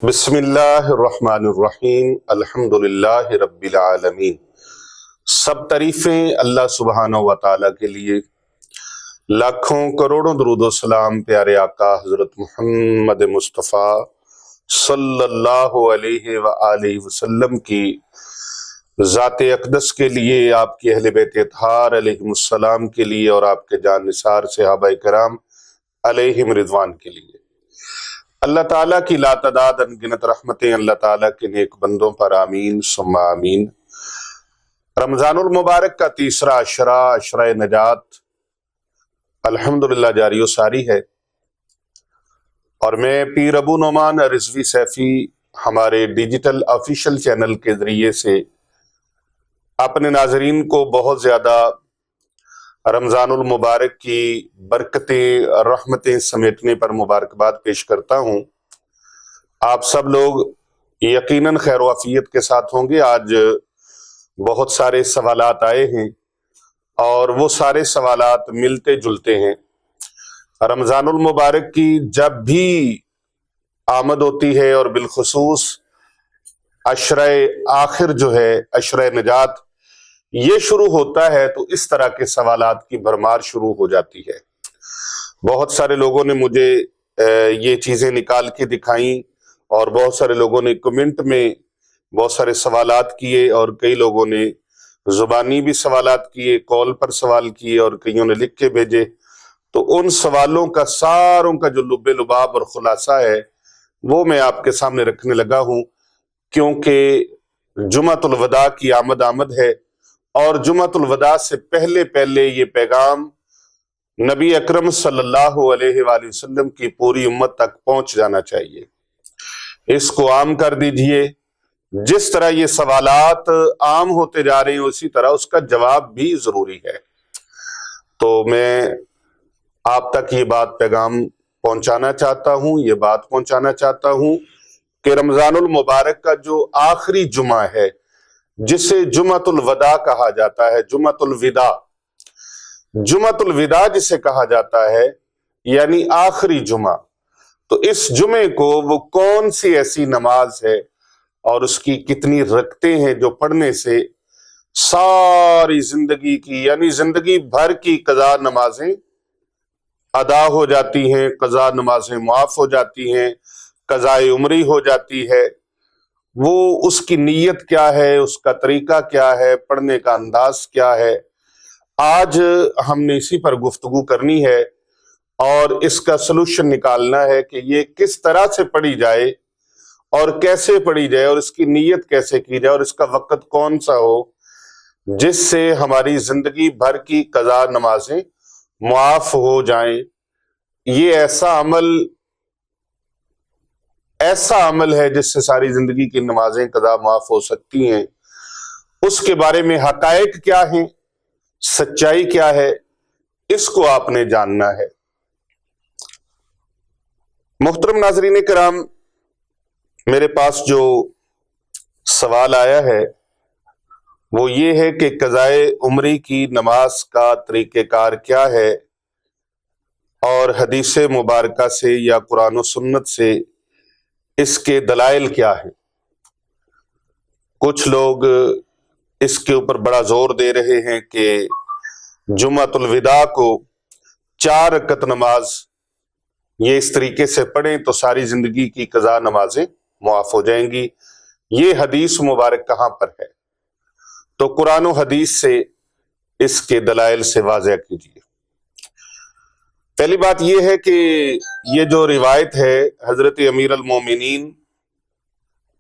بسم اللہ الرحمن الرحیم الحمدللہ رب العالمین۔ سب تعریفیں اللہ سبحانہ و تعالیٰ کے لیے، لاکھوں کروڑوں درود و سلام پیارے آقا حضرت محمد مصطفیٰ صلی اللہ علیہ وآلہ وسلم کی ذات اقدس کے لیے، آپ کی اہل بیت اطہار علیہم السلام کے لیے، اور آپ کے جان نثار صحابہ کرام علیہم رضوان کے لیے۔ اللہ تعالیٰ کی لاتعداد انگنت رحمتیں اللہ تعالیٰ کے نیک بندوں پر آمین ثم آمین۔ رمضان المبارک کا تیسرا عشرہ نجات الحمدللہ جاری و ساری ہے، اور میں پیر ابو نعمان رضوی سیفی ہمارے ڈیجیٹل آفیشل چینل کے ذریعے سے اپنے ناظرین کو بہت زیادہ رمضان المبارک کی برکتیں رحمتیں سمیٹنے پر مبارکباد پیش کرتا ہوں۔ آپ سب لوگ یقیناً خیر و عافیت کے ساتھ ہوں گے۔ آج بہت سارے سوالات آئے ہیں اور وہ سارے سوالات ملتے جلتے ہیں۔ رمضان المبارک کی جب بھی آمد ہوتی ہے، اور بالخصوص عشرہ آخر جو ہے، عشرہ نجات، یہ شروع ہوتا ہے تو اس طرح کے سوالات کی بھرمار شروع ہو جاتی ہے۔ بہت سارے لوگوں نے مجھے یہ چیزیں نکال کے دکھائیں، اور بہت سارے لوگوں نے کمنٹ میں بہت سارے سوالات کیے، اور کئی لوگوں نے زبانی بھی سوالات کیے، کال پر سوال کیے، اور کئیوں نے لکھ کے بھیجے۔ تو ان سوالوں کا ساروں کا جو لب لباب اور خلاصہ ہے وہ میں آپ کے سامنے رکھنے لگا ہوں، کیونکہ جمعۃ الوداع کی آمد ہے، اور جمعۃ الوداع سے پہلے یہ پیغام نبی اکرم صلی اللہ علیہ وآلہ وسلم کی پوری امت تک پہنچ جانا چاہیے۔ اس کو عام کر دیجئے۔ جس طرح یہ سوالات عام ہوتے جا رہے ہیں، اسی طرح اس کا جواب بھی ضروری ہے۔ تو میں آپ تک یہ بات پیغام پہنچانا چاہتا ہوں کہ رمضان المبارک کا جو آخری جمعہ ہے، جسے جمعۃ الوداع کہا جاتا ہے، جمعۃ الوداع جسے کہا جاتا ہے، یعنی آخری جمعہ، تو اس جمعے کو وہ کون سی ایسی نماز ہے اور اس کی کتنی رکعتیں ہیں جو پڑھنے سے ساری زندگی کی، یعنی زندگی بھر کی قضا نمازیں ادا ہو جاتی ہیں، قضا نمازیں معاف ہو جاتی ہیں، قضاء عمری ہو جاتی ہے۔ وہ اس کی نیت کیا ہے، اس کا طریقہ کیا ہے، پڑھنے کا انداز کیا ہے، آج ہم نے اسی پر گفتگو کرنی ہے، اور اس کا سلوشن نکالنا ہے کہ یہ کس طرح سے پڑھی جائے، اور کیسے پڑھی جائے، اور اس کی نیت کیسے کی جائے، اور اس کا وقت کون سا ہو جس سے ہماری زندگی بھر کی قضا نمازیں معاف ہو جائیں۔ یہ ایسا عمل ہے جس سے ساری زندگی کی نمازیں قضا معاف ہو سکتی ہیں۔ اس کے بارے میں حقائق کیا ہیں، سچائی کیا ہے، اس کو آپ نے جاننا ہے۔ محترم ناظرین کرام، میرے پاس جو سوال آیا ہے وہ یہ ہے کہ قضاء عمری کی نماز کا طریقہ کار کیا ہے، اور حدیث مبارکہ سے یا قرآن و سنت سے اس کے دلائل کیا ہیں۔ کچھ لوگ اس کے اوپر بڑا زور دے رہے ہیں کہ جمعۃ الوداع کو 4 رکعت نماز یہ اس طریقے سے پڑھیں تو ساری زندگی کی قضا نمازیں معاف ہو جائیں گی۔ یہ حدیث مبارک کہاں پر ہے؟ تو قرآن و حدیث سے اس کے دلائل سے واضح کیجیے۔ پہلی بات یہ ہے کہ یہ جو روایت ہے حضرت امیر المومنین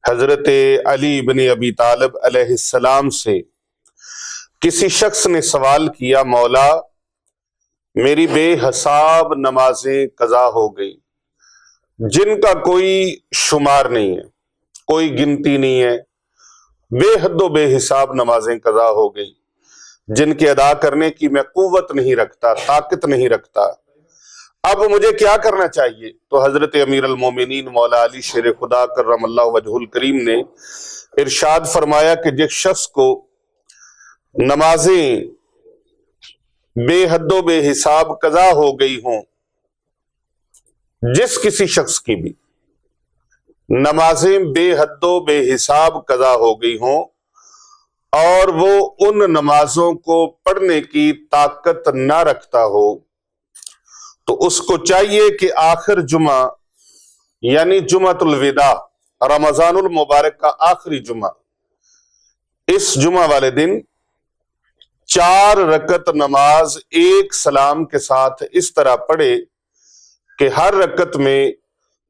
حضرت علی بن ابی طالب علیہ السلام سے، کسی شخص نے سوال کیا، مولا میری بے حساب نمازیں قضا ہو گئی، جن کا کوئی شمار نہیں ہے، کوئی گنتی نہیں ہے، بے حد و بے حساب نمازیں قضا ہو گئی، جن کے ادا کرنے کی میں قوت نہیں رکھتا، طاقت نہیں رکھتا، اب مجھے کیا کرنا چاہیے؟ تو حضرت امیر المومنین مولا علی شیر خدا کرم اللہ وجہ الکریم نے ارشاد فرمایا کہ جس شخص کو نمازیں بے حد و بے حساب قضا ہو گئی ہوں، جس کسی شخص کی بھی، نمازیں بے حد و بے حساب قضا ہو گئی ہوں اور وہ ان نمازوں کو پڑھنے کی طاقت نہ رکھتا ہو، تو اس کو چاہیے کہ آخر جمعہ یعنی جمعۃ الوداع، رمضان المبارک کا آخری جمعہ، اس جمعہ والے دن 4 رکعت نماز ایک سلام کے ساتھ اس طرح پڑھے کہ ہر رکعت میں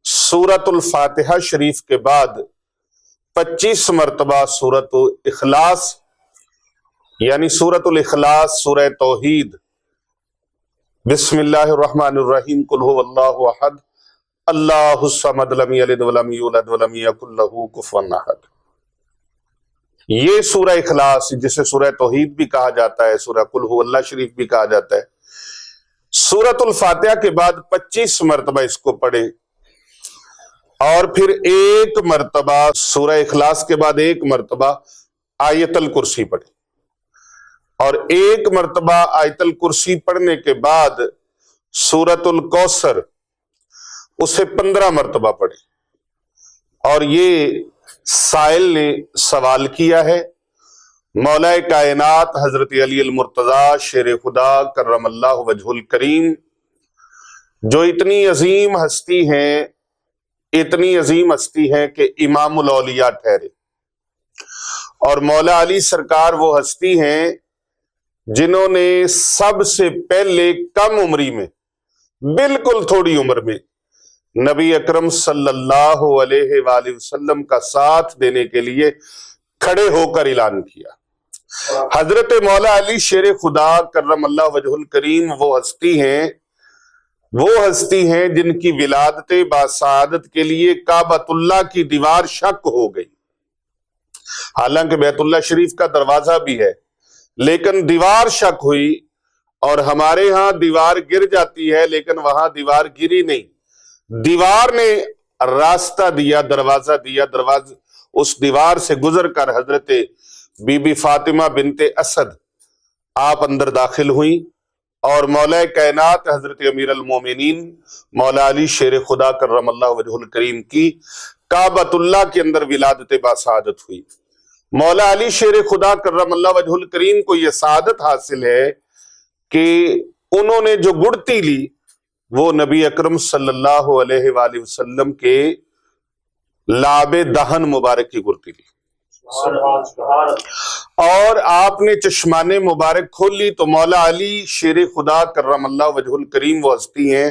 سورۃ الفاتحہ شریف کے بعد 25 مرتبہ سورۃ اخلاص یعنی سورۃ الاخلاص، سورہ توحید، بسم اللہ الرحمن الرحیم، قل هو اللہ احد اللہ الصمد لم یلد ولم یولد ولم یکن لہ کفوا احد، یہ سورہ اخلاص جسے سورہ توحید بھی کہا جاتا ہے، سورہ قل هو اللہ شریف بھی کہا جاتا ہے، سورۃ الفاتحہ کے بعد 25 مرتبہ اس کو پڑھے، اور پھر ایک مرتبہ سورہ اخلاص کے بعد ایک مرتبہ آیت الکرسی پڑھے، اور ایک مرتبہ آیت الکرسی پڑھنے کے بعد سورۃ الکوثر اسے 15 مرتبہ پڑھے۔ اور یہ سائل نے سوال کیا ہے، مولا کائنات حضرت علی المرتضی شیر خدا کرم اللہ وجہ الکریم، جو اتنی عظیم ہستی ہیں کہ امام الاولیاء ٹھہرے، اور مولا علی سرکار وہ ہستی ہیں جنہوں نے سب سے پہلے کم عمری میں، بالکل تھوڑی عمر میں، نبی اکرم صلی اللہ علیہ وآلہ وسلم کا ساتھ دینے کے لیے کھڑے ہو کر اعلان کیا۔ حضرت مولا علی شیر خدا کرم اللہ وجہ الکریم وہ ہستی ہیں جن کی ولادت باسعادت کے لیے کعبۃ اللہ کی دیوار شق ہو گئی، حالانکہ بیت اللہ شریف کا دروازہ بھی ہے، لیکن دیوار شق ہوئی، اور ہمارے ہاں دیوار گر جاتی ہے لیکن وہاں دیوار گری نہیں، دیوار نے راستہ دیا، دروازہ دیا، اس دیوار سے گزر کر حضرت بی بی فاطمہ بنت اسد آپ اندر داخل ہوئیں، اور مولا کائنات حضرت امیر المومنین مولا علی شیر خدا کرم اللہ وجہ الکریم کی کعبۃ اللہ کے اندر ولادت باسعادت ہوئی۔ مولا علی شیر خدا کرم اللہ وجہ الکریم کو یہ سعادت حاصل ہے کہ انہوں نے جو گڑتی لی وہ نبی اکرم صلی اللہ علیہ وآلہ وسلم کے لاب دہن مبارک کی گڑتی لی، اور آپ نے چشمان مبارک کھول لی، تو مولا علی شیر خدا کرم اللہ وجہ الکریم وہ ہستی ہیں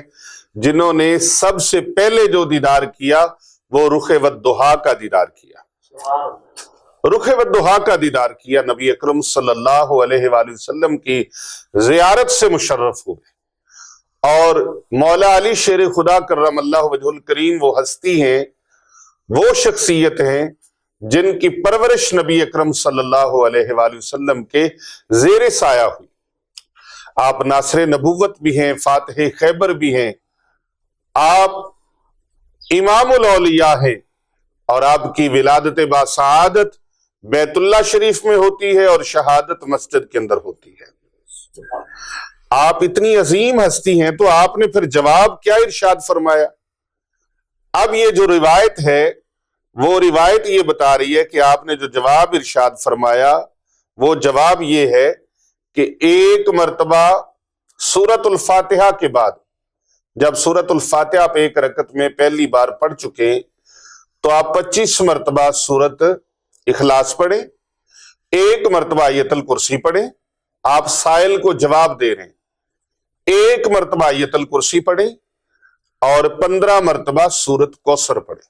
جنہوں نے سب سے پہلے جو دیدار کیا وہ رخ والضحیٰ کا دیدار کیا، رخ والضحیٰ کا دیدار کیا، نبی اکرم صلی اللہ علیہ وآلہ وسلم کی زیارت سے مشرف ہوئے۔ اور مولا علی شیر خدا کرم اللہ وجہ الکریم وہ ہستی ہیں، وہ شخصیت ہیں جن کی پرورش نبی اکرم صلی اللہ علیہ وآلہ وسلم کے زیر سایہ ہوئی۔ آپ ناصر نبوت بھی ہیں، فاتح خیبر بھی ہیں، آپ امام الاولیاء ہیں، اور آپ کی ولادت باسعادت بیت اللہ شریف میں ہوتی ہے اور شہادت مسجد کے اندر ہوتی ہے۔ آپ اتنی عظیم ہستی ہیں تو آپ نے پھر جواب کیا ارشاد فرمایا؟ اب یہ جو روایت ہے وہ روایت یہ بتا رہی ہے کہ آپ نے جو جواب ارشاد فرمایا وہ جواب یہ ہے کہ ایک مرتبہ سورۃ الفاتحہ کے بعد، جب سورۃ الفاتحہ آپ ایک رکعت میں پہلی بار پڑھ چکے تو آپ 25 مرتبہ سورۃ اخلاص پڑھیں، ایک مرتبہ آیت الکرسی پڑھیں، آپ سائل کو جواب دے رہے ہیں، ایک مرتبہ آیت الکرسی پڑھیں اور 15 مرتبہ سورۃ کوثر پڑھیں۔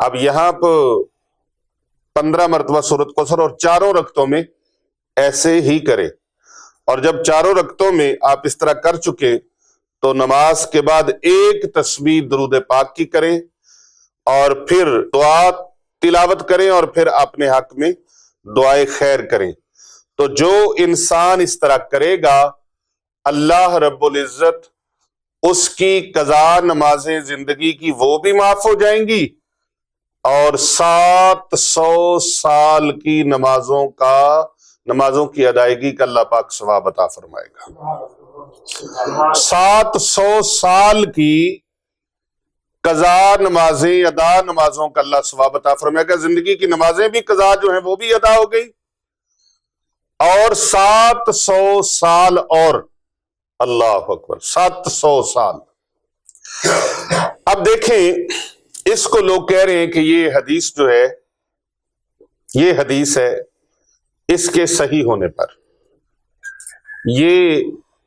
اب یہاں پر 15 مرتبہ سورۃ کوثر، اور چاروں رکعتوں میں ایسے ہی کریں، اور جب چاروں رکعتوں میں آپ اس طرح کر چکے تو نماز کے بعد ایک تسبیح درود پاک کی کریں، اور پھر دعا تلاوت کریں، اور پھر اپنے حق میں دعائے خیر کریں۔ تو جو انسان اس طرح کرے گا اللہ رب العزت اس کی قضا نمازیں زندگی کی وہ بھی معاف ہو جائیں گی، اور 700 سال کی نمازوں کی ادائیگی کا اللہ پاک ثواب عطا فرمائے گا۔ 700 سال کی قضا نمازیں، ادا نمازوں کا اللہ ثواب عطا فرمائے گا. زندگی کی نمازیں بھی قضا جو ہیں وہ بھی ادا ہو گئی، اور 700 سال اور. اللہ اکبر، 700 سال. اب دیکھیں، اس کو لوگ کہہ رہے ہیں کہ یہ حدیث جو ہے، یہ حدیث ہے، اس کے صحیح ہونے پر. یہ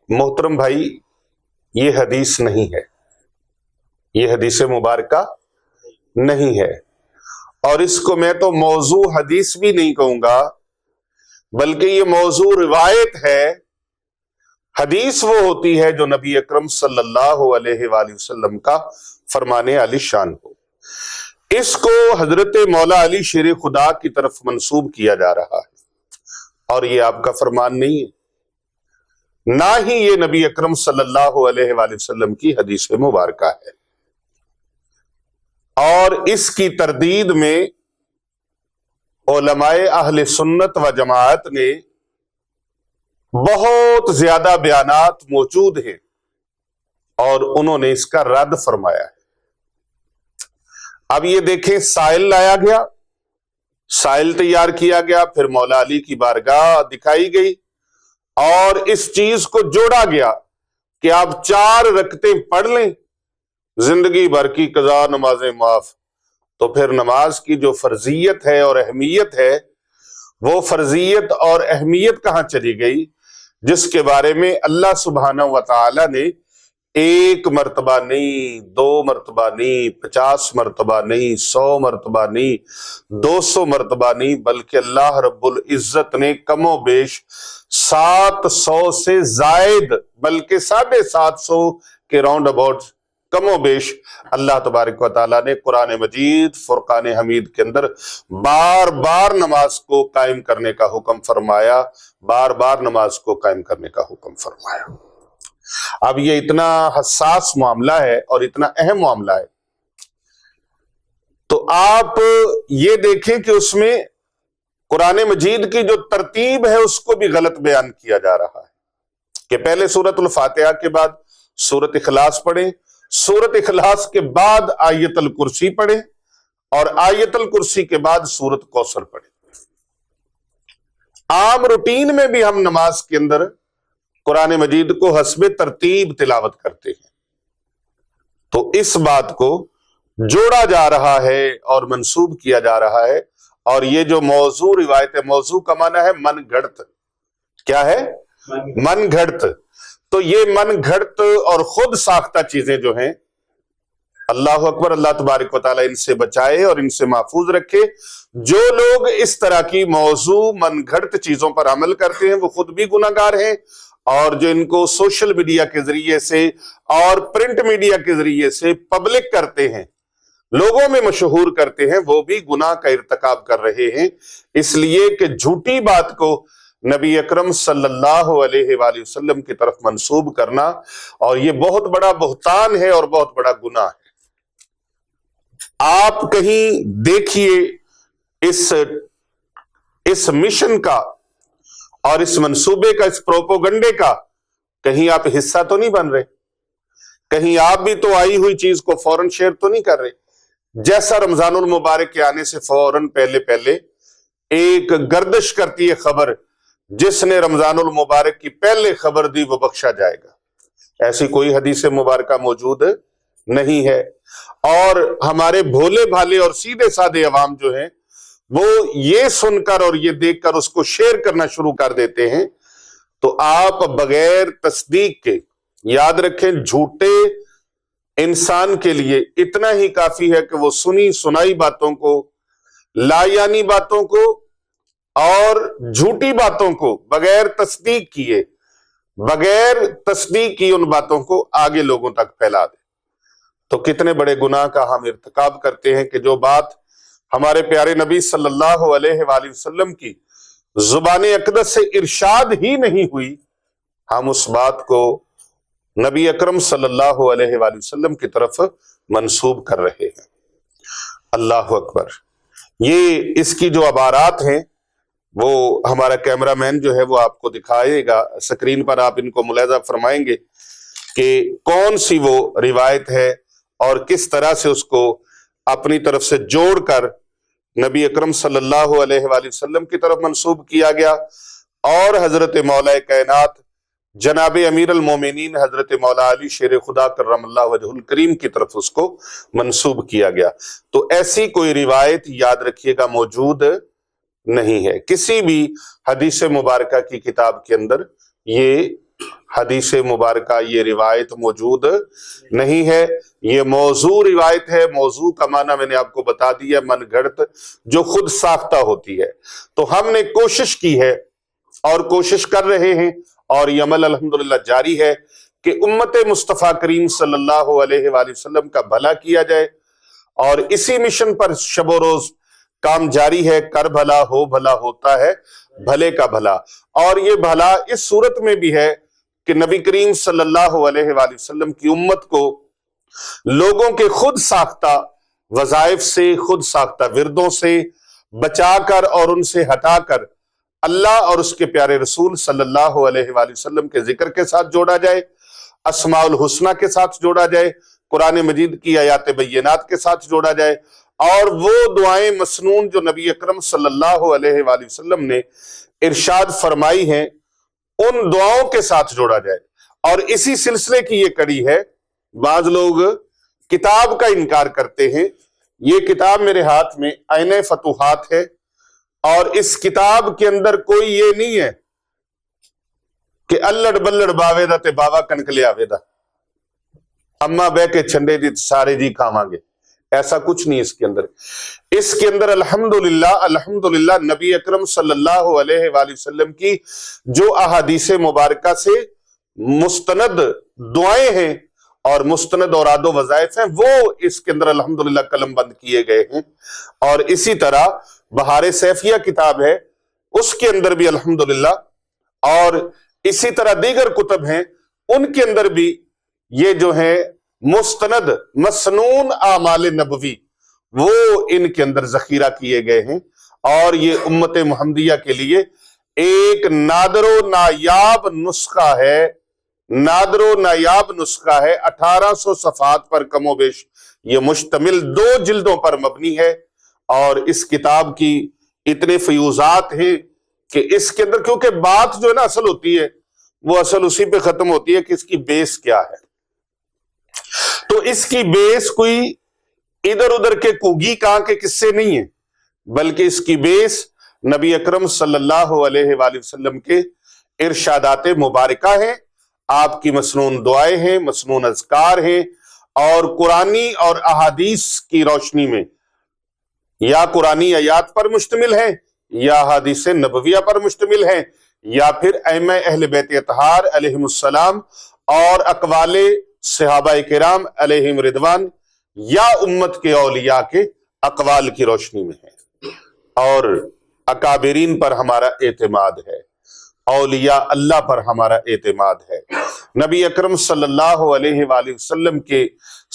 محترم بھائی، یہ حدیث نہیں ہے، یہ حدیث مبارکہ نہیں ہے. اور اس کو میں تو موضوع حدیث بھی نہیں کہوں گا، بلکہ یہ موضوع روایت ہے. حدیث وہ ہوتی ہے جو نبی اکرم صلی اللہ علیہ وآلہ وسلم کا فرمان علی شان ہو. اس کو حضرت مولا علی شیر خدا کی طرف منسوب کیا جا رہا ہے، اور یہ آپ کا فرمان نہیں ہے، نہ ہی یہ نبی اکرم صلی اللہ علیہ وآلہ وسلم کی حدیث مبارکہ ہے. اور اس کی تردید میں علماء اہل سنت و جماعت نے بہت زیادہ بیانات موجود ہیں، اور انہوں نے اس کا رد فرمایا ہے. اب یہ دیکھیں، سائل لایا گیا، سائل تیار کیا گیا، پھر مولا علی کی بارگاہ دکھائی گئی، اور اس چیز کو جوڑا گیا کہ آپ 4 رکعتیں پڑھ لیں، زندگی بھر کی قضا نمازیں معاف. تو پھر نماز کی جو فرضیت ہے اور اہمیت ہے، وہ فرضیت اور اہمیت کہاں چلی گئی، جس کے بارے میں اللہ سبحانہ و تعالی نے 1 مرتبہ نہیں، 2 مرتبہ نہیں، 50 مرتبہ نہیں، 100 مرتبہ نہیں، 200 مرتبہ نہیں، بلکہ اللہ رب العزت نے کم و بیش 700 سے زائد، بلکہ 750 کے راؤنڈ اباؤٹ کم و بیش اللہ تبارک و تعالیٰ نے قرآن مجید فرقان حمید کے اندر بار بار نماز کو قائم کرنے کا حکم فرمایا، بار بار نماز کو قائم کرنے کا حکم فرمایا. اب یہ اتنا حساس معاملہ ہے اور اتنا اہم معاملہ ہے، تو آپ یہ دیکھیں کہ اس میں قرآن مجید کی جو ترتیب ہے اس کو بھی غلط بیان کیا جا رہا ہے کہ پہلے سورۃ الفاتحہ کے بعد سورۃ اخلاص پڑھیں، سورۃ اخلاص کے بعد آیت الکرسی پڑھیں، اور آیت الکرسی کے بعد سورۃ کوثر پڑھیں. عام روٹین میں بھی ہم نماز کے اندر قرآن مجید کو حسب ترتیب تلاوت کرتے ہیں. تو اس بات کو جوڑا جا رہا ہے اور منسوب کیا جا رہا ہے، اور یہ جو موضوع روایت ہے، موضوع کا معنی ہے من گھڑت. کیا ہے؟ من گھڑت. تو یہ من گھڑت اور خود ساختہ چیزیں جو ہیں، اللہ اکبر، اللہ تبارک و تعالیٰ ان سے بچائے اور ان سے محفوظ رکھے. جو لوگ اس طرح کی موضوع من گھڑت چیزوں پر عمل کرتے ہیں وہ خود بھی گناہگار ہیں، اور جو ان کو سوشل میڈیا کے ذریعے سے اور پرنٹ میڈیا کے ذریعے سے پبلک کرتے ہیں، لوگوں میں مشہور کرتے ہیں، وہ بھی گناہ کا ارتکاب کر رہے ہیں. اس لیے کہ جھوٹی بات کو نبی اکرم صلی اللہ علیہ وآلہ وسلم کی طرف منسوب کرنا، اور یہ بہت بڑا بہتان ہے اور بہت بڑا گناہ ہے. آپ کہیں دیکھیے اس مشن کا اور اس منصوبے کا، اس پروپوگنڈے کا کہیں آپ حصہ تو نہیں بن رہے، کہیں آپ بھی تو آئی ہوئی چیز کو فوراً شیئر تو نہیں کر رہے. جیسا رمضان المبارک کے آنے سے فوراً پہلے ایک گردش کرتی ہے خبر، جس نے رمضان المبارک کی پہلے خبر دی وہ بخشا جائے گا. ایسی کوئی حدیث مبارکہ موجود نہیں ہے. اور ہمارے بھولے بھالے اور سیدھے سادے عوام جو ہیں، وہ یہ سن کر اور یہ دیکھ کر اس کو شیئر کرنا شروع کر دیتے ہیں. تو آپ بغیر تصدیق کے یاد رکھیں، جھوٹے انسان کے لیے اتنا ہی کافی ہے کہ وہ سنی سنائی باتوں کو، لا یعنی باتوں کو اور جھوٹی باتوں کو بغیر تصدیق کی ان باتوں کو آگے لوگوں تک پھیلا دے. تو کتنے بڑے گناہ کا ہم ارتکاب کرتے ہیں کہ جو بات ہمارے پیارے نبی صلی اللہ علیہ وآلہ وسلم کی زبان اقدس سے ارشاد ہی نہیں ہوئی، ہم اس بات کو نبی اکرم صلی اللہ علیہ وآلہ وسلم کی طرف منسوب کر رہے ہیں. اللہ اکبر. یہ اس کی جو عبارات ہیں وہ ہمارا کیمرہ مین جو ہے وہ آپ کو دکھائے گا، سکرین پر آپ ان کو ملاحظہ فرمائیں گے کہ کون سی وہ روایت ہے اور کس طرح سے اس کو اپنی طرف سے جوڑ کر نبی اکرم صلی اللہ علیہ وآلہ وسلم کی طرف منسوب کیا گیا اور حضرت مولا کائنات جناب امیر المومنین حضرت مولا علی شیر خدا کرم اللہ وجہ الکریم کی طرف اس کو منسوب کیا گیا۔ تو ایسی کوئی روایت یاد رکھیے گا موجود نہیں ہے، کسی بھی حدیث مبارکہ کی کتاب کے اندر یہ حدیث مبارکہ یہ روایت موجود نہیں ہے، یہ موضوع روایت ہے۔ موضوع کا معنی میں نے آپ کو بتا دیا، من گھڑت جو خود ساختہ ہوتی ہے۔ تو ہم نے کوشش کی ہے اور کوشش کر رہے ہیں اور یہ عمل الحمدللہ جاری ہے کہ امت مصطفیٰ کریم صلی اللہ علیہ وآلہ وسلم کا بھلا کیا جائے، اور اسی مشن پر شب و روز کام جاری ہے۔ کر بھلا ہو بھلا ہوتا ہے بھلے کا بھلا، اور یہ بھلا اس صورت میں بھی ہے کہ نبی کریم صلی اللہ علیہ وآلہ وسلم کی امت کو لوگوں کے خود ساختہ وظائف سے، خود ساختہ وردوں سے بچا کر اور ان سے ہٹا کر اللہ اور اس کے پیارے رسول صلی اللہ علیہ وآلہ وسلم کے ذکر کے ساتھ جوڑا جائے، اسماء الحسنہ کے ساتھ جوڑا جائے، قرآن مجید کی آیات بینات کے ساتھ جوڑا جائے، اور وہ دعائیں مسنون جو نبی اکرم صلی اللہ علیہ وآلہ وسلم نے ارشاد فرمائی ہیں ان دعاؤں کے ساتھ جوڑا جائے۔ اور اسی سلسلے کی یہ کڑی ہے۔ بعض لوگ کتاب کا انکار کرتے ہیں۔ یہ کتاب میرے ہاتھ میں عین فتوحات ہے، اور اس کتاب کے اندر کوئی یہ نہیں ہے کہ اللڑ بلڑ باوے دا تے باوا کنکلے آوے دا، اما بے کے چھنڈے دی سارے جی کھاواں گے، ایسا کچھ نہیں اس کے اندر۔ اس کے اندر الحمدللہ نبی اکرم صلی اللہ علیہ وآلہ وسلم کی جو احادیث مبارکہ سے مستند دعائیں ہیں اور مستند اوراد و وظائف ہیں، وہ اس کے اندر الحمدللہ قلم بند کیے گئے ہیں۔ اور اسی طرح بہار سیفیہ کتاب ہے، اس کے اندر بھی الحمدللہ، اور اسی طرح دیگر کتب ہیں ان کے اندر بھی یہ جو ہیں مستند مسنون اعمال نبوی وہ ان کے اندر ذخیرہ کیے گئے ہیں، اور یہ امت محمدیہ کے لیے ایک نادر و نایاب نسخہ ہے۔ نادر و نایاب نسخہ ہے، 1800 صفحات پر کم و بیش یہ مشتمل 2 جلدوں پر مبنی ہے، اور اس کتاب کی اتنے فیوزات ہیں کہ اس کے اندر، کیونکہ بات جو ہے نا اصل ہوتی ہے وہ اصل اسی پہ ختم ہوتی ہے کہ اس کی بیس کیا ہے۔ تو اس کی بیس کوئی ادھر ادھر کے کوگی کہاں کے قصے نہیں ہے، بلکہ اس کی بیس نبی اکرم صلی اللہ علیہ وآلہ وسلم کے ارشادات مبارکہ ہیں، آپ کی مسنون دعائیں ہیں، مسنون اذکار ہیں، اور قرآنی اور احادیث کی روشنی میں یا قرآنی آیات پر مشتمل ہیں، یا احادیث نبویہ پر مشتمل ہیں، یا پھر ائمہ اہل بیت اطہار علیہم السلام اور اقوال صحابہ کرام علیہم رضوان یا امت کے اولیاء کے اقوال کی روشنی میں ہے۔ اور اکابرین پر ہمارا اعتماد ہے، اولیاء اللہ پر ہمارا اعتماد ہے، نبی اکرم صلی اللہ علیہ وآلہ وسلم کے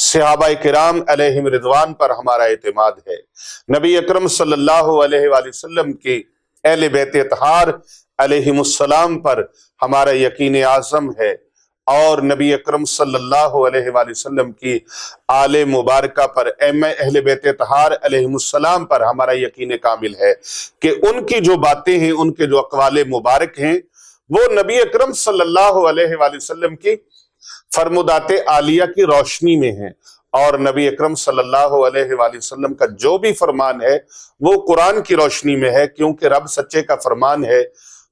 صحابہ کرام علیہم رضوان پر ہمارا اعتماد ہے، نبی اکرم صلی اللہ علیہ وآلہ وسلم کے اہل بیت اطہار علیہم السلام پر ہمارا یقین اعظم ہے، اور نبی اکرم صلی اللہ علیہ وآلہ وسلم کی آل مبارکہ پر، ائمہ اہل بیت اطہار علیہم السلام پر ہمارا یقین کامل ہے کہ ان کی جو باتیں ہیں، ان کے جو اقوال مبارک ہیں، وہ نبی اکرم صلی اللہ علیہ وآلہ وسلم کی فرمودات عالیہ کی روشنی میں ہیں، اور نبی اکرم صلی اللہ علیہ وآلہ وسلم کا جو بھی فرمان ہے وہ قرآن کی روشنی میں ہے، کیونکہ رب سچے کا فرمان ہے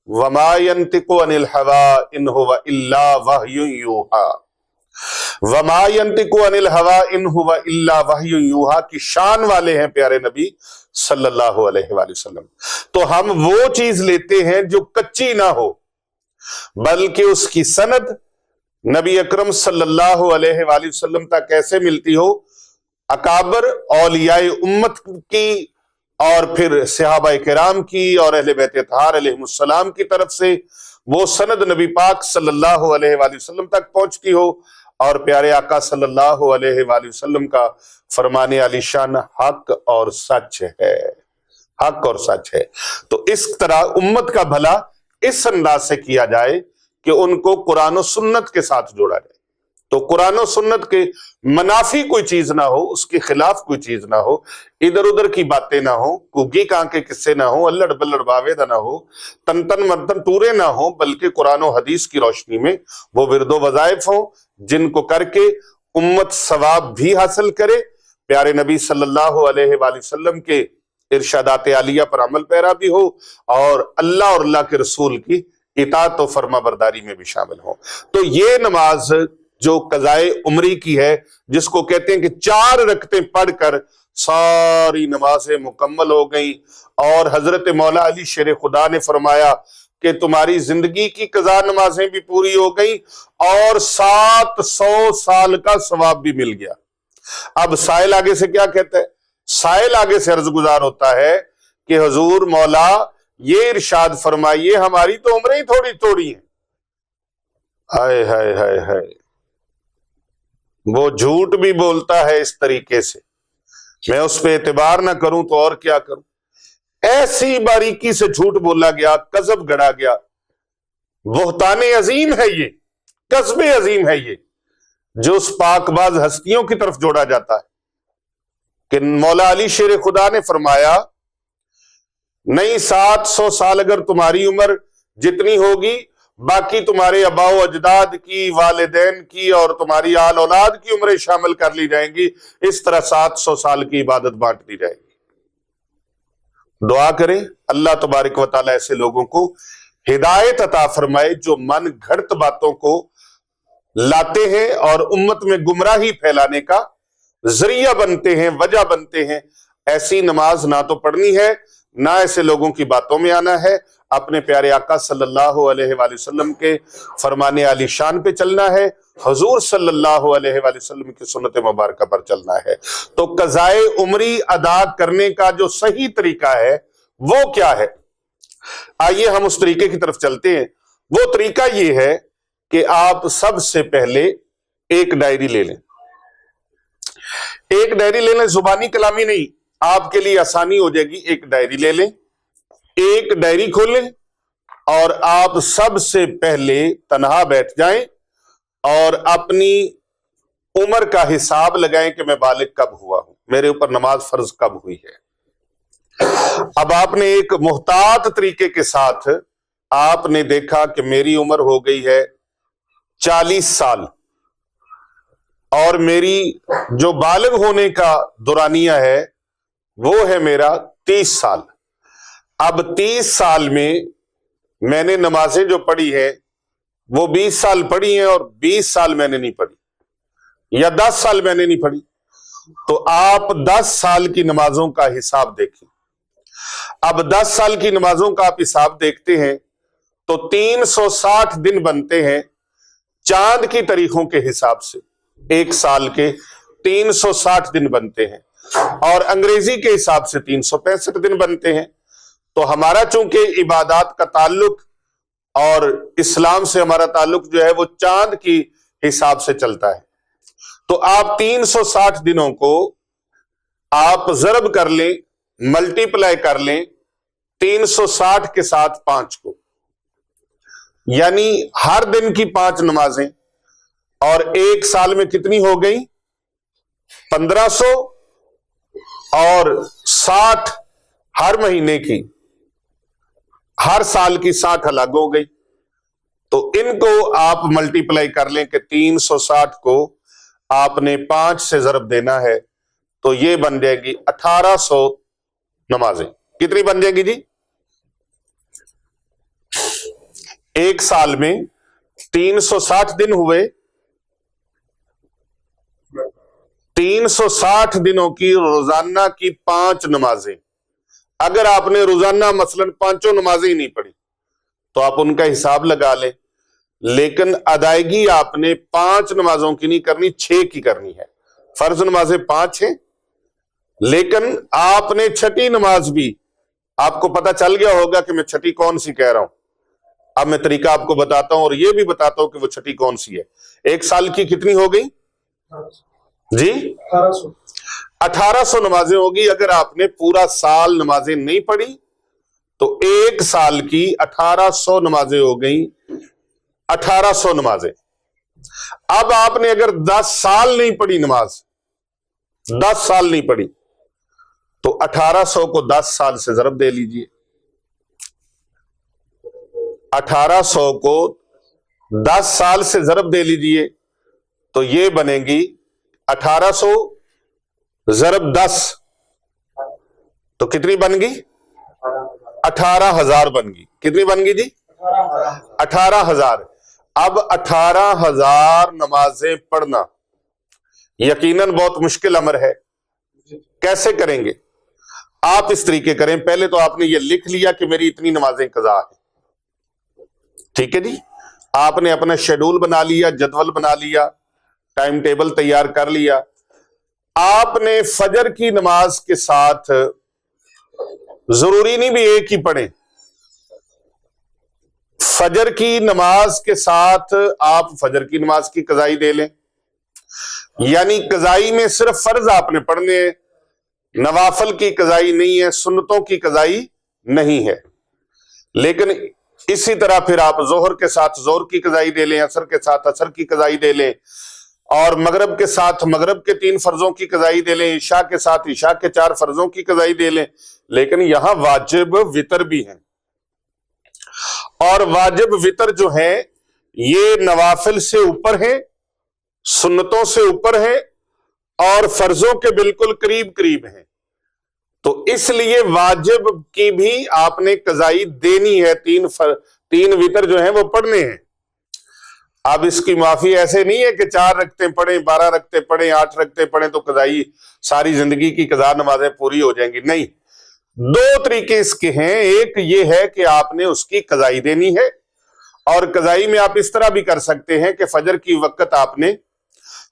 وَمَا يَنْتِقُ عَنِ الْهَوَىٰ إِنْ هُوَ إِلَّا وَحْيٌ يُوحَىٰ۔ وَمَا يَنْتِقُ عَنِ الْهَوَىٰ إِنْ هُوَ إِلَّا وَحْيٌ يُوحَىٰ کی شان والے ہیں پیارے نبی صلی اللہ علیہ وآلہ وسلم۔ تو ہم وہ چیز لیتے ہیں جو کچی نہ ہو، بلکہ اس کی سند نبی اکرم صلی اللہ علیہ وآلہ وسلم تک کیسے ملتی ہو، اکابر اولیاء امت کی اور پھر صحابہ کرام کی اور اہل بیت اطہار علیہ السلام کی طرف سے وہ سند نبی پاک صلی اللہ علیہ وآلہ وسلم تک پہنچتی ہو، اور پیارے آقا صلی اللہ علیہ وآلہ وسلم کا فرمان علی شان حق اور سچ ہے، حق اور سچ ہے۔ تو اس طرح امت کا بھلا اس انداز سے کیا جائے کہ ان کو قرآن و سنت کے ساتھ جوڑا جائے۔ تو قرآن و سنت کے منافی کوئی چیز نہ ہو، اس کے خلاف کوئی چیز نہ ہو، ادھر ادھر کی باتیں نہ ہو، گگی کان کے قصے نہ ہو، الڑ بلڑ باویدہ نہ ہو، تن تن منتن ٹورے نہ ہو، بلکہ قرآن و حدیث کی روشنی میں وہ ورد و وظائف ہوں جن کو کر کے امت ثواب بھی حاصل کرے، پیارے نبی صلی اللہ علیہ وآلہ وسلم کے ارشادات عالیہ پر عمل پیرا بھی ہو، اور اللہ اور اللہ کے رسول کی اطاعت و فرما برداری میں بھی شامل ہو۔ تو یہ نماز جو قضائے عمری کی ہے، جس کو کہتے ہیں کہ 4 رکعتیں پڑھ کر ساری نمازیں مکمل ہو گئیں، اور حضرت مولا علی شیر خدا نے فرمایا کہ تمہاری زندگی کی قضا نمازیں بھی پوری ہو گئیں اور 700 سال کا ثواب بھی مل گیا۔ اب سائل آگے سے کیا کہتا ہے؟ سائل آگے سے عرض گزار ہوتا ہے کہ حضور مولا یہ ارشاد فرمائیے، ہماری تو عمریں ہی تھوڑی تھوڑی ہیں۔ ہائے ہائے ہائے ہائے، وہ جھوٹ بھی بولتا ہے اس طریقے سے، میں اس پہ اعتبار نہ کروں تو اور کیا کروں؟ ایسی باریکی سے جھوٹ بولا گیا، کذب گڑا گیا، بہتان عظیم ہے یہ، کذب عظیم ہے یہ، جو اس پاک باز ہستیوں کی طرف جوڑا جاتا ہے کہ مولا علی شیر خدا نے فرمایا نہیں، 700 سال اگر تمہاری عمر جتنی ہوگی، باقی تمہارے آباء و اجداد کی، والدین کی اور تمہاری آل اولاد کی عمریں شامل کر لی جائیں گی، اس طرح 700 سال کی عبادت بانٹ دی جائے گی۔ دعا کریں اللہ تبارک و تعالیٰ ایسے لوگوں کو ہدایت عطا فرمائے جو من گھڑت باتوں کو لاتے ہیں اور امت میں گمراہی پھیلانے کا ذریعہ بنتے ہیں، وجہ بنتے ہیں۔ ایسی نماز نہ تو پڑھنی ہے، نہ ایسے لوگوں کی باتوں میں آنا ہے، اپنے پیارے آقا صلی اللہ علیہ وآلہ وسلم کے فرمان عالی شان پہ چلنا ہے، حضور صلی اللہ علیہ وآلہ وسلم کی سنت مبارکہ پر چلنا ہے۔ تو قضائے عمری ادا کرنے کا جو صحیح طریقہ ہے وہ کیا ہے؟ آئیے ہم اس طریقے کی طرف چلتے ہیں۔ وہ طریقہ یہ ہے کہ آپ سب سے پہلے ایک ڈائری لے لیں، ایک ڈائری لے لیں، زبانی کلامی نہیں، آپ کے لیے آسانی ہو جائے گی۔ ایک ڈائری لے لیں، ایک ڈائری کھولیں، اور آپ سب سے پہلے تنہا بیٹھ جائیں اور اپنی عمر کا حساب لگائیں کہ میں بالغ کب ہوا ہوں، میرے اوپر نماز فرض کب ہوئی ہے۔ اب آپ نے ایک محتاط طریقے کے ساتھ آپ نے دیکھا کہ میری عمر ہو گئی ہے 40 سال، اور میری جو بالغ ہونے کا دورانیہ ہے وہ ہے میرا 30 سال۔ اب 30 سال میں نے نمازیں جو پڑھی ہیں وہ 20 سال پڑھی ہیں، اور 20 سال میں نے نہیں پڑھی، یا 10 سال میں نے نہیں پڑھی، تو آپ 10 سال کی نمازوں کا حساب دیکھیں۔ اب 10 سال کی نمازوں کا آپ حساب دیکھتے ہیں تو 360 دن بنتے ہیں چاند کی تاریخوں کے حساب سے، ایک سال کے 360 دن بنتے ہیں، اور انگریزی کے حساب سے 365 دن بنتے ہیں۔ تو ہمارا چونکہ عبادات کا تعلق اور اسلام سے ہمارا تعلق جو ہے وہ چاند کی حساب سے چلتا ہے، تو آپ 360 دنوں کو آپ ضرب کر لیں، ملٹی پلائی کر لیں 360 کے ساتھ 5 کو، یعنی ہر دن کی 5 نمازیں، اور ایک سال میں کتنی ہو گئی؟ 1500، اور 60 ہر مہینے کی، ہر سال کی 60 الگ ہو گئی۔ تو ان کو آپ ملٹی پلائی کر لیں کہ 360 کو آپ نے 5 سے ضرب دینا ہے، تو یہ بن جائے گی 1800 نمازیں۔ کتنی بن جائے گی جی؟ ایک سال میں 360 دن ہوئے، 360 دنوں کی روزانہ کی 5 نمازیں۔ اگر آپ نے روزانہ مثلا 5 نمازیں ہی نہیں پڑھی تو آپ ان کا حساب لگا لیں، لیکن ادائیگی آپ نے 5 نمازوں کی نہیں کرنی، 6 کی کرنی ہے۔ فرض نمازیں 5 ہیں، لیکن آپ نے چھٹی نماز بھی، آپ کو پتا چل گیا ہوگا کہ میں چھٹی کون سی کہہ رہا ہوں۔ اب میں طریقہ آپ کو بتاتا ہوں اور یہ بھی بتاتا ہوں کہ وہ چھٹی کون سی ہے۔ ایک سال کی کتنی ہو گئی جی؟ 1800 نمازیں ہوگی۔ اگر آپ نے پورا سال نمازیں نہیں پڑھی تو ایک سال کی 1800 نمازیں ہو گئیں، 1800 نمازیں۔ اب آپ نے اگر 10 سال نہیں پڑھی نماز، 10 سال نہیں پڑھی، تو 1800 کو 10 سال سے ضرب دے لیجئے، 1800 کو 10 سال سے ضرب دے لیجئے تو یہ بنے گی 1800 ضرب 10 تو کتنی بن گئی؟ 18,000 بن گئی۔ کتنی بن گئی جی؟ 18,000۔ اب 18,000 نمازیں پڑھنا یقیناً بہت مشکل امر ہے، کیسے کریں گے؟ آپ اس طریقے کریں، پہلے تو آپ نے یہ لکھ لیا کہ میری اتنی نمازیں قضا ہیں، ٹھیک ہے جی؟ آپ نے اپنا شیڈول بنا لیا، جدول بنا لیا، ٹائم ٹیبل تیار کر لیا۔ آپ نے فجر کی نماز کے ساتھ ضروری نہیں بھی ایک ہی پڑھیں، فجر کی نماز کے ساتھ آپ فجر کی نماز کی قضائی دے لیں، یعنی قضائی میں صرف فرض آپ نے پڑھنے ہیں، نوافل کی قضائی نہیں ہے، سنتوں کی قضائی نہیں ہے۔ لیکن اسی طرح پھر آپ ظہر کے ساتھ ظہر کی قضائی دے لیں، عصر کے ساتھ عصر کی قضائی دے لیں، اور مغرب کے ساتھ مغرب کے 3 فرضوں کی قضائی دے لیں، عشاء کے ساتھ عشاء کے 4 فرضوں کی قضائی دے لیں۔ لیکن یہاں واجب وتر بھی ہیں، اور واجب وتر جو ہیں یہ نوافل سے اوپر ہیں، سنتوں سے اوپر ہیں، اور فرضوں کے بالکل قریب قریب ہیں، تو اس لیے واجب کی بھی آپ نے قضائی دینی ہے، 3 وتر جو ہیں وہ پڑھنے ہیں۔ اب اس کی معافی ایسے نہیں ہے کہ 4 رکعتیں پڑھیں، 12 رکعتیں پڑھیں، 8 رکعتیں پڑھیں تو قضائی ساری زندگی کی قضا نمازیں پوری ہو جائیں گی، نہیں۔ 2 طریقے اس کے ہیں، ایک یہ ہے کہ آپ نے اس کی قضائی دینی ہے، اور قضائی میں آپ اس طرح بھی کر سکتے ہیں کہ فجر کی وقت آپ نے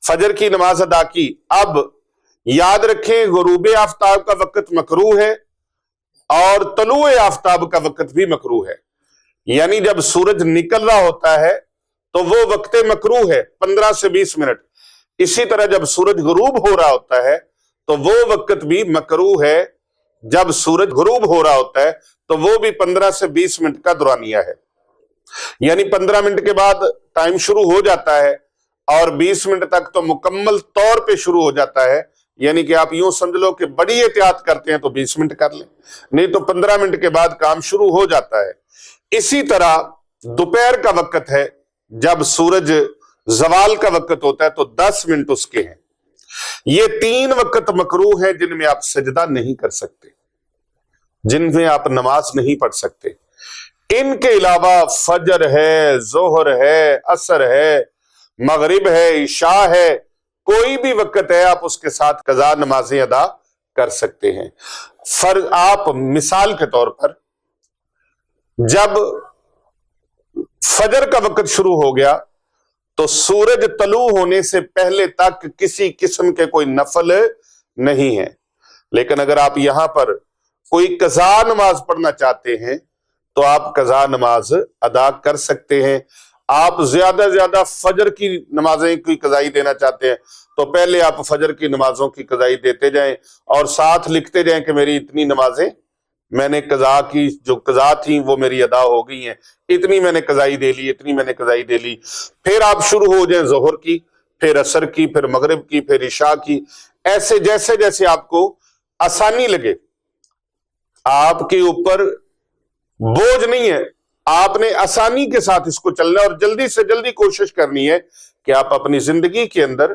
فجر کی نماز ادا کی، اب یاد رکھیں غروب آفتاب کا وقت مکروہ ہے اور طلوع آفتاب کا وقت بھی مکروہ ہے، یعنی جب سورج نکل رہا ہوتا ہے تو وہ وقت مکروہ ہے 15 سے 20 منٹ، اسی طرح جب سورج غروب ہو رہا ہوتا ہے تو وہ وقت بھی مکروہ ہے، جب سورج غروب ہو رہا ہوتا ہے تو وہ بھی 15 سے 20 منٹ کا دورانیہ ہے، یعنی 15 منٹ کے بعد ٹائم شروع ہو جاتا ہے اور 20 منٹ تک تو مکمل طور پہ شروع ہو جاتا ہے، یعنی کہ آپ یوں سمجھ لو کہ بڑی احتیاط کرتے ہیں تو 20 منٹ کر لیں، نہیں تو 15 منٹ کے بعد کام شروع ہو جاتا ہے۔ اسی طرح دوپہر کا وقت ہے، جب سورج زوال کا وقت ہوتا ہے تو 10 منٹ اس کے ہیں۔ یہ 3 وقت مکروہ ہیں جن میں آپ سجدہ نہیں کر سکتے، جن میں آپ نماز نہیں پڑھ سکتے۔ ان کے علاوہ فجر ہے، ظہر ہے، عصر ہے، مغرب ہے، عشاء ہے، کوئی بھی وقت ہے آپ اس کے ساتھ قضا نمازیں ادا کر سکتے ہیں۔ آپ مثال کے طور پر جب فجر کا وقت شروع ہو گیا تو سورج طلوع ہونے سے پہلے تک کسی قسم کے کوئی نفل نہیں ہے، لیکن اگر آپ یہاں پر کوئی قضا نماز پڑھنا چاہتے ہیں تو آپ قضا نماز ادا کر سکتے ہیں۔ آپ زیادہ زیادہ فجر کی نمازیں کی قضائی دینا چاہتے ہیں تو پہلے آپ فجر کی نمازوں کی قضائی دیتے جائیں اور ساتھ لکھتے جائیں کہ میری اتنی نمازیں میں نے قضا کی، جو قضا تھیں وہ میری ادا ہو گئی ہیں، اتنی میں نے قضائی دے لی، اتنی میں نے قضائی دے لی۔ پھر آپ شروع ہو جائیں ظہر کی، پھر عصر کی، پھر مغرب کی، پھر عشاء کی، ایسے جیسے جیسے آپ کو آسانی لگے۔ آپ کے اوپر بوجھ نہیں ہے، آپ نے آسانی کے ساتھ اس کو چلنا ہے، اور جلدی سے جلدی کوشش کرنی ہے کہ آپ اپنی زندگی کے اندر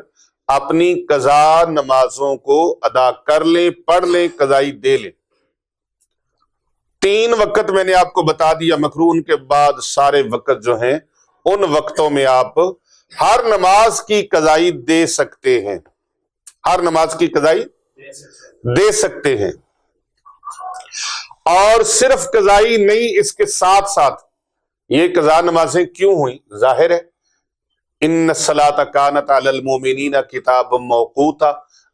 اپنی قضا نمازوں کو ادا کر لیں، پڑھ لیں، قضائی دے لیں۔ 3 وقت میں نے آپ کو بتا دیا مکروہ، ان کے بعد سارے وقت جو ہیں ان وقتوں میں آپ ہر نماز کی قضائی دے سکتے ہیں، ہر نماز کی قضائی دے سکتے ہیں۔ اور صرف قضائی نہیں، اس کے ساتھ ساتھ یہ قضا نمازیں کیوں ہوئیں؟ ظاہر ہے ان الصلاۃ کانت علی المؤمنین کتابا موقوتا،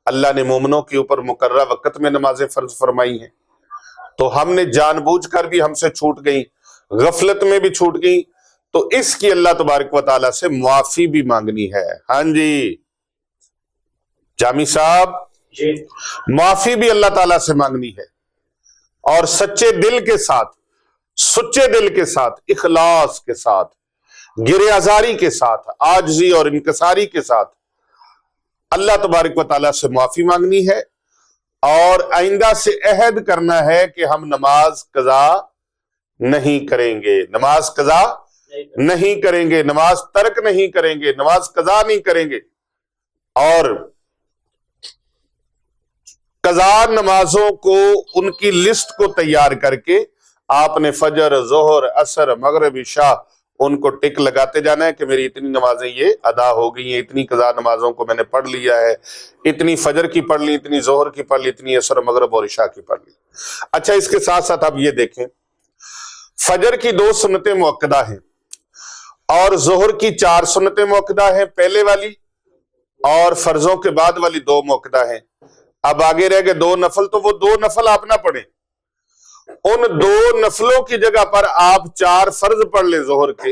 اللہ نے مومنوں کے اوپر مقررہ وقت میں نمازیں فرض فرمائی ہیں، تو ہم نے جان بوجھ کر بھی ہم سے چھوٹ گئیں، غفلت میں بھی چھوٹ گئیں، تو اس کی اللہ تبارک و تعالیٰ سے معافی بھی مانگنی ہے۔ ہاں جی جامی صاحب، معافی بھی اللہ تعالیٰ سے مانگنی ہے، اور سچے دل کے ساتھ، سچے دل کے ساتھ، اخلاص کے ساتھ، گرے آزاری کے ساتھ، عاجزی اور انکساری کے ساتھ اللہ تبارک و تعالیٰ سے معافی مانگنی ہے، اور آئندہ سے عہد کرنا ہے کہ ہم نماز قضا نہیں کریں گے، نماز قضا نہیں کریں گے، نماز ترک نہیں کریں گے، نماز قضا نہیں کریں گے۔ اور قضا نمازوں کو، ان کی لسٹ کو تیار کر کے آپ نے فجر، ظہر، عصر، مغرب، عشاء ان کو ٹک لگاتے جانا ہے کہ میری اتنی نمازیں یہ ادا ہو گئی ہیں، اتنی قضا نمازوں کو میں نے پڑھ لیا ہے، اتنی فجر کی پڑھ لی، اتنی ظہر کی پڑھ لی، اتنی عصر، مغرب اور عشاء کی پڑھ لی۔ اچھا، اس کے ساتھ ساتھ آپ یہ دیکھیں، فجر کی 2 سنتیں مؤکدہ ہیں اور ظہر کی 4 سنتیں مؤکدہ ہیں، پہلے والی، اور فرضوں کے بعد والی 2 مؤکدہ ہیں۔ اب آگے رہ گئے 2 نفل، تو وہ 2 نفل آپ نہ پڑھیں، ان 2 نفلوں کی جگہ پر آپ 4 فرض پڑھ لیں ظہر کے،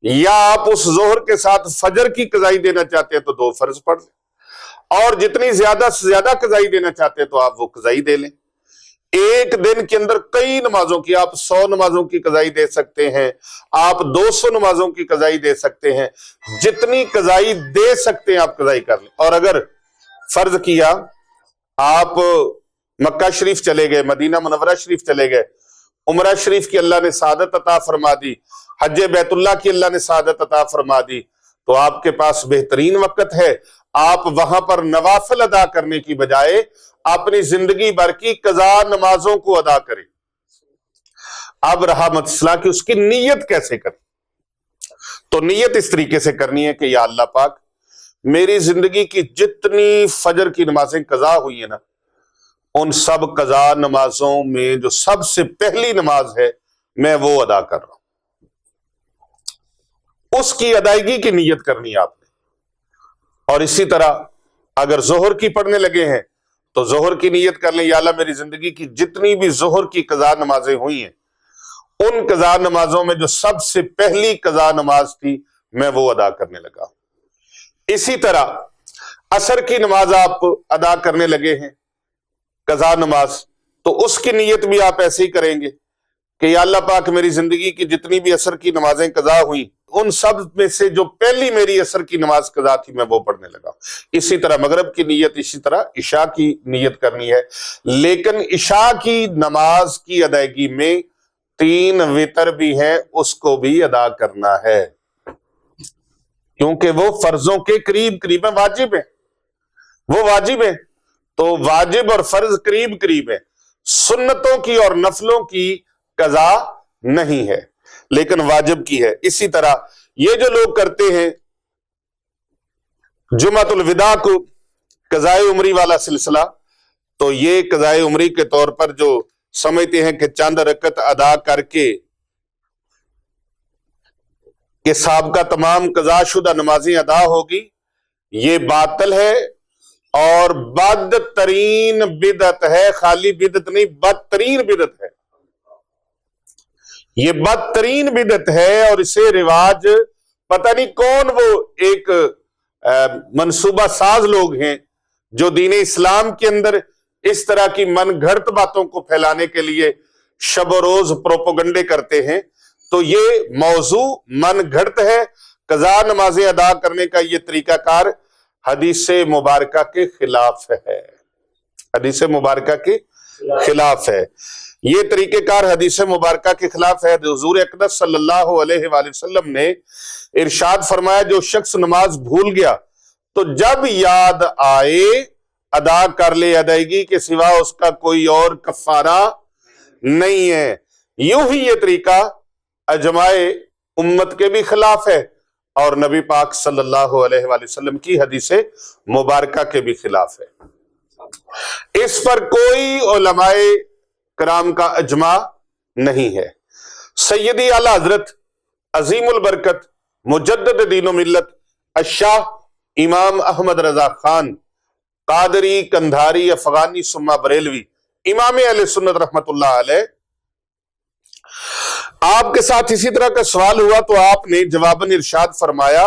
یا آپ اس ظہر کے ساتھ فجر کی قضائی دینا چاہتے ہیں تو 2 فرض پڑھ لیں، اور جتنی زیادہ سے زیادہ قضائی دینا چاہتے ہیں تو آپ وہ قضائی دے لیں۔ ایک دن کے اندر کئی نمازوں کی، آپ 100 نمازوں کی قضائی دے سکتے ہیں، آپ 200 نمازوں کی قضائی دے سکتے ہیں، جتنی قضائی دے سکتے ہیں آپ قضائی کر لیں۔ اور اگر فرض کیا آپ مکہ شریف چلے گئے، مدینہ منورہ شریف چلے گئے، عمرہ شریف کی اللہ نے سعادت عطا فرما دی، حج بیت اللہ کی اللہ نے سعادت عطا فرما دی، تو آپ کے پاس بہترین وقت ہے، آپ وہاں پر نوافل ادا کرنے کی بجائے اپنی زندگی بھر کی قضا نمازوں کو ادا کریں۔ اب رہا مسئلہ کہ اس کی نیت کیسے کریں، تو نیت اس طریقے سے کرنی ہے کہ یا اللہ پاک، میری زندگی کی جتنی فجر کی نمازیں قضا ہوئی ہیں نا، ان سب قضا نمازوں میں جو سب سے پہلی نماز ہے میں وہ ادا کر رہا ہوں، اس کی ادائیگی کی نیت کرنی ہے آپ نے۔ اور اسی طرح اگر ظہر کی پڑھنے لگے ہیں تو ظہر کی نیت کر لیں، یا اللہ میری زندگی کی جتنی بھی ظہر کی قضا نمازیں ہوئی ہیں، ان قضا نمازوں میں جو سب سے پہلی قضا نماز تھی میں وہ ادا کرنے لگا ہوں۔ اسی طرح عصر کی نماز آپ ادا کرنے لگے ہیں، قضا نماز، تو اس کی نیت بھی آپ ایسے ہی کریں گے کہ یا اللہ پاک، میری زندگی کی جتنی بھی عصر کی نمازیں قضا ہوئیں، ان سب میں سے جو پہلی میری عصر کی نماز قضا تھی میں وہ پڑھنے لگا۔ اسی طرح مغرب کی نیت، اسی طرح عشاء کی نیت کرنی ہے، لیکن عشاء کی نماز کی ادائیگی میں 3 وتر بھی ہیں، اس کو بھی ادا کرنا ہے، کیونکہ وہ فرضوں کے قریب قریب ہیں، واجب ہیں، وہ واجب ہیں، تو واجب اور فرض قریب قریب ہیں، سنتوں کی اور نفلوں کی قضا نہیں ہے لیکن واجب کی ہے۔ اسی طرح یہ جو لوگ کرتے ہیں جمعۃ الوداع کو قضائے عمری والا سلسلہ، تو یہ قضائے عمری کے طور پر جو سمجھتے ہیں کہ چند رکعت ادا کر کے کہ سابقہ تمام قضا شدہ نمازیں ادا ہوگی، یہ باطل ہے اور بدترین بدعت ہے، خالی بدعت نہیں، بدترین بدعت ہے، یہ بدترین بدعت ہے۔ اور اسے رواج پتہ نہیں کون وہ ایک منصوبہ ساز لوگ ہیں جو دین اسلام کے اندر اس طرح کی من گھڑت باتوں کو پھیلانے کے لیے شب و روز پروپیگنڈے کرتے ہیں، تو یہ موضوع من گھڑت ہے۔ قضا نمازیں ادا کرنے کا یہ طریقہ کار حدیث مبارکہ کے خلاف ہے، حدیث مبارکہ کے خلاف ہے، یہ طریقہ کار حدیث مبارکہ کے خلاف ہے۔ حضور اقدس صلی اللہ علیہ وآلہ وسلم نے ارشاد فرمایا، جو شخص نماز بھول گیا تو جب یاد آئے ادا کر لے، ادائیگی کے سوا اس کا کوئی اور کفارہ نہیں ہے۔ یوں ہی یہ طریقہ اجماع امت کے بھی خلاف ہے اور نبی پاک صلی اللہ علیہ وآلہ وسلم کی حدیث مبارکہ کے بھی خلاف ہے۔ اس پر کوئی علماء کرام کا اجماع نہیں ہے۔ سیدی اعلی حضرت عظیم البرکت مجدد دین و ملت الشاہ امام احمد رضا خان قادری کندھاری افغانی ثم بریلوی امام اہل سنت رحمت اللہ علیہ، آپ کے ساتھ اسی طرح کا سوال ہوا تو آپ نے جواباً ارشاد فرمایا،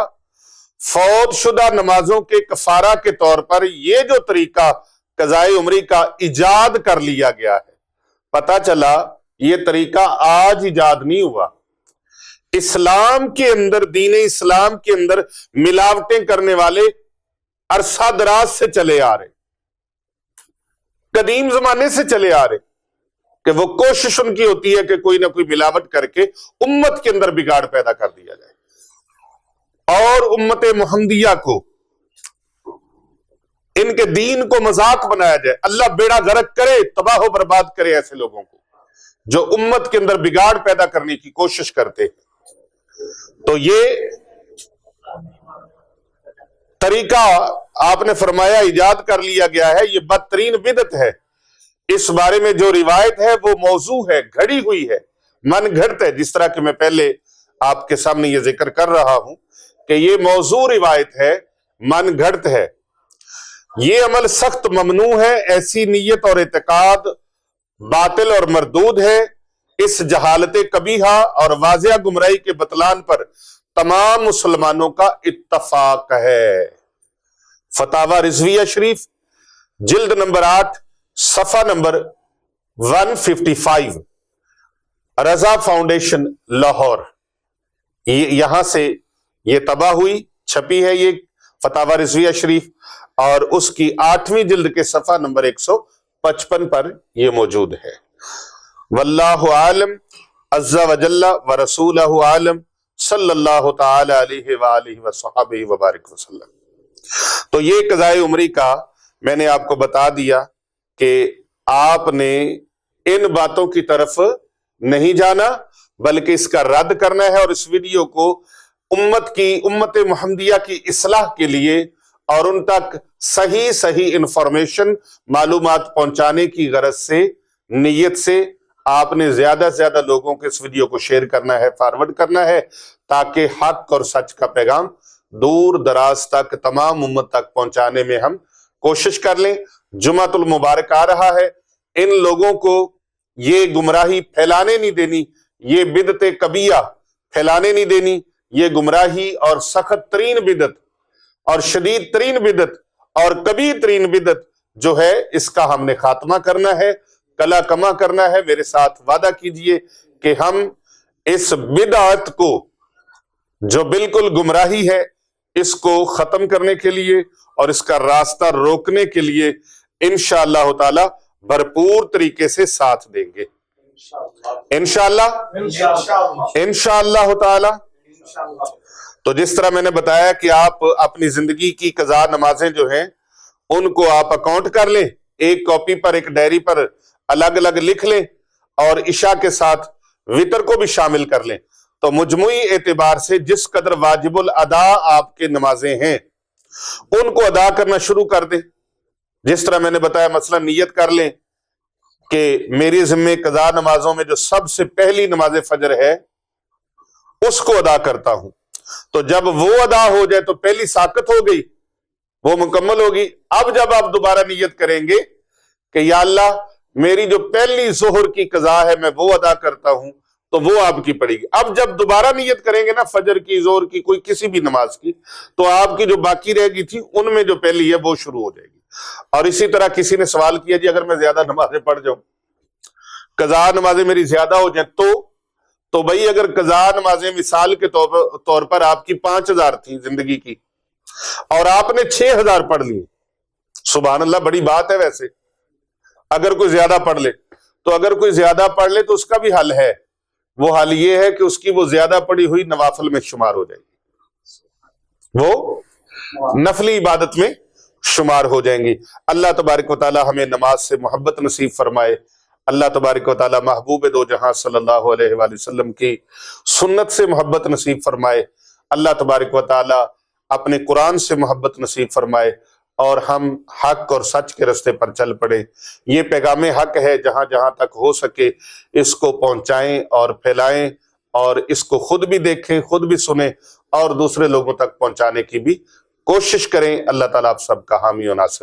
فوت شدہ نمازوں کے کفارہ کے طور پر یہ جو طریقہ قضائے عمری کا ایجاد کر لیا گیا ہے، پتہ چلا یہ طریقہ آج ایجاد نہیں ہوا، اسلام کے اندر، دین اسلام کے اندر ملاوٹیں کرنے والے عرصہ دراز سے چلے آ رہے، قدیم زمانے سے چلے آ رہے، کہ وہ کوشش ان کی ہوتی ہے کہ کوئی نہ کوئی ملاوٹ کر کے امت کے اندر بگاڑ پیدا کر دیا جائے اور امت محمدیہ کو، ان کے دین کو مذاق بنایا جائے۔ اللہ بیڑا غرق کرے، تباہ و برباد کرے ایسے لوگوں کو جو امت کے اندر بگاڑ پیدا کرنے کی کوشش کرتے۔ تو یہ طریقہ آپ نے فرمایا ایجاد کر لیا گیا ہے، یہ بدترین بدعت ہے۔ اس بارے میں جو روایت ہے وہ موضوع ہے، گھڑی ہوئی ہے، من گھڑت ہے، جس طرح کہ میں پہلے آپ کے سامنے یہ ذکر کر رہا ہوں کہ یہ موضوع روایت ہے، من گھڑت ہے۔ یہ عمل سخت ممنوع ہے، ایسی نیت اور اعتقاد باطل اور مردود ہے۔ اس جہالت قبیحہ اور واضح گمراہی کے بطلان پر تمام مسلمانوں کا اتفاق ہے۔ فتاوی رضویہ شریف جلد نمبر 8 صفحہ نمبر 155، رضا فاؤنڈیشن لاہور، یہاں سے یہ طبع ہوئی، چھپی ہے یہ فتاوی رضویہ شریف، اور اس کی 8ویں جلد کے صفحہ نمبر 155 پر یہ موجود ہے۔ واللہ عالم عز وجل ورسولہ عالم صلی اللہ تعالی علیہ وآلہ وصحبہ وبارک وسلم۔ تو یہ قضائے عمری کا میں نے آپ کو بتا دیا کہ آپ نے ان باتوں کی طرف نہیں جانا بلکہ اس کا رد کرنا ہے، اور اس ویڈیو کو امت محمدیہ کی اصلاح کے لیے اور ان تک صحیح انفارمیشن معلومات پہنچانے کی غرض سے، نیت سے آپ نے زیادہ سے زیادہ لوگوں کے اس ویڈیو کو شیئر کرنا ہے، فارورڈ کرنا ہے، تاکہ حق اور سچ کا پیغام دور دراز تک، تمام امت تک پہنچانے میں ہم کوشش کر لیں۔ جمعۃ المبارک آ رہا ہے، ان لوگوں کو یہ گمراہی پھیلانے نہیں دینی، یہ بدعت کبیہ پھیلانے نہیں دینی، یہ گمراہی اور سخت ترین بدعت اور شدید ترین بدعت اور کبیر ترین بدعت جو ہے، اس کا ہم نے خاتمہ کرنا ہے، کلا کما کرنا ہے۔ میرے ساتھ وعدہ کیجئے کہ ہم اس بدعت کو جو بالکل گمراہی ہے، اس کو ختم کرنے کے لیے اور اس کا راستہ روکنے کے لیے انشاءاللہ تعالی بھرپور طریقے سے ساتھ دیں گے، انشاءاللہ تعالی۔ تو جس طرح میں نے بتایا کہ آپ اپنی زندگی کی قضا نمازیں جو ہیں ان کو آپ اکاؤنٹ کر لیں، ایک کاپی پر، ایک ڈائری پر الگ الگ لکھ لیں، اور عشاء کے ساتھ وتر کو بھی شامل کر لیں، تو مجموعی اعتبار سے جس قدر واجب الادا آپ کے نمازیں ہیں ان کو ادا کرنا شروع کر دیں۔ جس طرح میں نے بتایا، مثلا نیت کر لیں کہ میری ذمہ قضا نمازوں میں جو سب سے پہلی نماز فجر ہے اس کو ادا کرتا ہوں، تو جب وہ ادا ہو جائے تو پہلی ساقط ہو گئی، وہ مکمل ہوگی۔ اب جب آپ دوبارہ نیت کریں گے کہ یا اللہ میری جو پہلی ظہر کی قضا ہے میں وہ ادا کرتا ہوں، تو وہ آپ کی پڑے گی۔ اب جب دوبارہ نیت کریں گے نا، فجر کی، ظہر کی، کوئی کسی بھی نماز کی، تو آپ کی جو باقی رہ گئی تھی ان میں جو پہلی ہے وہ شروع ہو جائے گی۔ اور اسی طرح کسی نے سوال کیا، جی اگر میں زیادہ نمازیں پڑھ جاؤں، قضا نمازیں میری زیادہ ہو جائیں تو بھائی اگر قضا نمازیں مثال کے طور پر آپ کی 5000 تھی زندگی کی اور آپ نے 6000 پڑھ لی، سبحان اللہ، بڑی بات ہے ویسے اگر کوئی زیادہ پڑھ لے۔ تو اگر کوئی زیادہ پڑھ لے تو اس کا بھی حل ہے، وہ حل یہ ہے کہ اس کی وہ زیادہ پڑھی ہوئی نوافل میں شمار ہو جائے گی، وہ نفلی عبادت میں شمار ہو جائیں گی۔ اللہ تبارک و تعالی ہمیں نماز سے محبت نصیب فرمائے۔ اللہ تبارک و تعالی محبوب دو جہاں صلی اللہ علیہ وآلہ وسلم کی سنت سے محبت نصیب فرمائے۔ اللہ تبارک و تعالی اپنے قرآن سے محبت نصیب فرمائے اور ہم حق اور سچ کے راستے پر چل پڑے۔ یہ پیغام حق ہے، جہاں جہاں تک ہو سکے اس کو پہنچائیں اور پھیلائیں، اور اس کو خود بھی دیکھیں، خود بھی سنیں، اور دوسرے لوگوں تک پہنچانے کی بھی کوشش کریں۔ اللہ تعالیٰ آپ سب کا حامی و ناصر